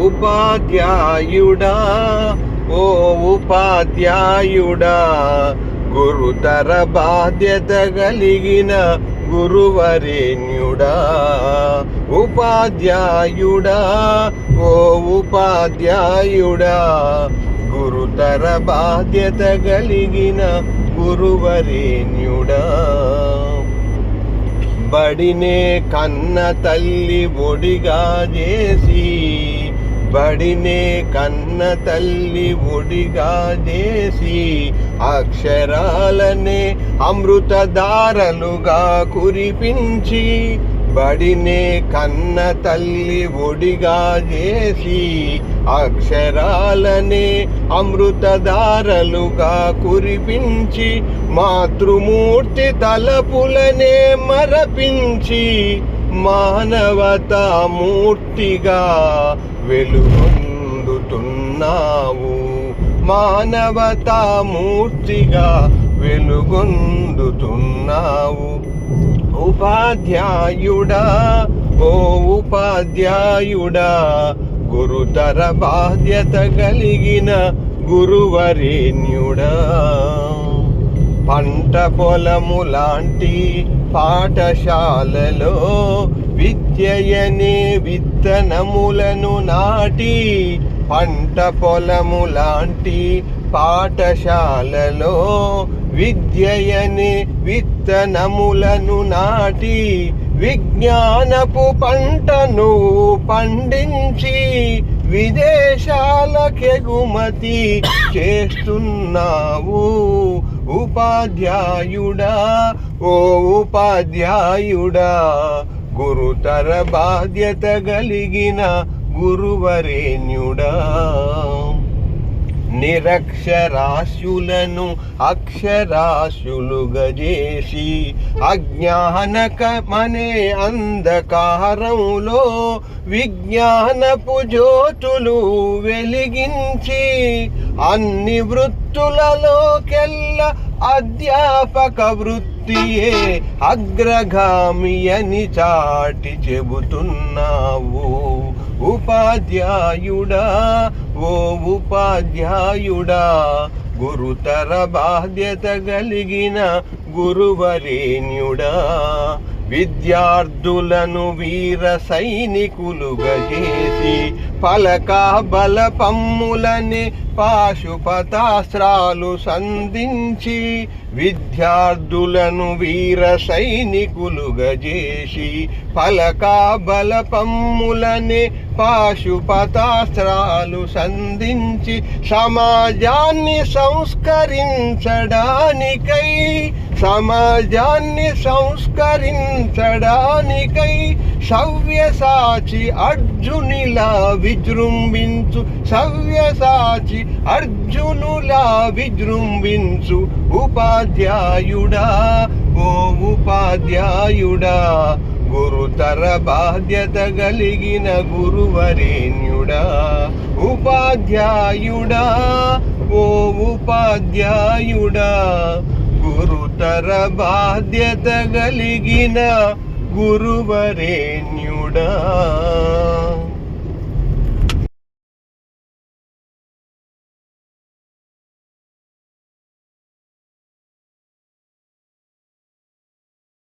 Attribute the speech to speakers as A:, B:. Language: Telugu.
A: ఉపాధ్యాయుడా ఓ ఉపాధ్యాయుడా, గురుతర బాధ్యత కలిగిన గురువరేణ్యుడా. ఉపాధ్యాయుడా ఓ ఉపాధ్యాయుడా, గురుతర బాధ్యత కలిగిన గురువరేణ్యుడా. బడినే కన్న తల్లి ఒడిగా చేసి, బడినే కన్న తల్లి ఒడిగా చేసి, అక్షరాలనే అమృతధారలుగా కురిపించి, బడినే కన్న తల్లి ఒడిగా చేసి, అక్షరాలనే అమృతధారలుగా కురిపించి, మాతృమూర్తి తలపులనే మరపించి, మానవతా మూర్తిగా వెలుగొందుతున్నావు. మానవతా మూర్తిగా వెలుగొందుతున్నావు. ఉపాధ్యాయుడా ఓ ఉపాధ్యాయుడా, గురుతర బాధ్యత కలిగిన గురువరేణ్యుడా. పంట పొలము లాంటి పాఠశాలలో విద్యయనే విత్తనములను నాటి, పంట పొలము లాంటి పాఠశాలలో విద్యయనే విత్తనములను నాటి, విజ్ఞానపు పంటను పండించి, విదేశాలకెగుమతి చేస్తున్నావు. ఉపాధ్యాయుడా ఓ ఉపాధ్యాయుడా, గురుతర బాధ్యత కలిగిన గురువరేణ్యుడా. నిరక్షరాస్యులను అక్షరాస్యులుగా చేసి, అజ్ఞానకమనే అంధకారంలో విజ్ఞానపు జ్యోతులు వెలిగించి, అన్ని వృత్తులలోకెల్ల అధ్యాపక వృత్తియే అగ్రగామి అని చాటి చెబుతున్నావు. ఉపాధ్యాయుడా ఓ ఉపాధ్యాయుడా, గురుతర బాధ్యత కలిగిన గురువరేణ్యుడా. విద్యార్థులను వీర సైనికులుగా చేసి, పలకా బలపమ్ములని పాశుపతాస్త్రాలు సంధించి, విద్యార్థులను వీర సైనికులుగా చేసి, పలకా బలపమ్ములని పాశుపతాస్త్రాలు సంధించి, సమాజాన్ని సంస్కరించడానికై, సమాజాన్ని సంస్కరించడానికై సవ్యసాచి అర్జునిలా విజృంభించు, సవ్యసాచి అర్జునులా విజృంభించు. ఉపాధ్యాయుడా ఓ ఉపాధ్యాయుడా, గురుతర బాధ్యత కలిగిన గురువరేణ్యుడా. ఉపాధ్యాయుడా ఓ ఉపాధ్యాయుడా, గురుతర బాధ్యత కలిగిన గురువరేణ్యుడా.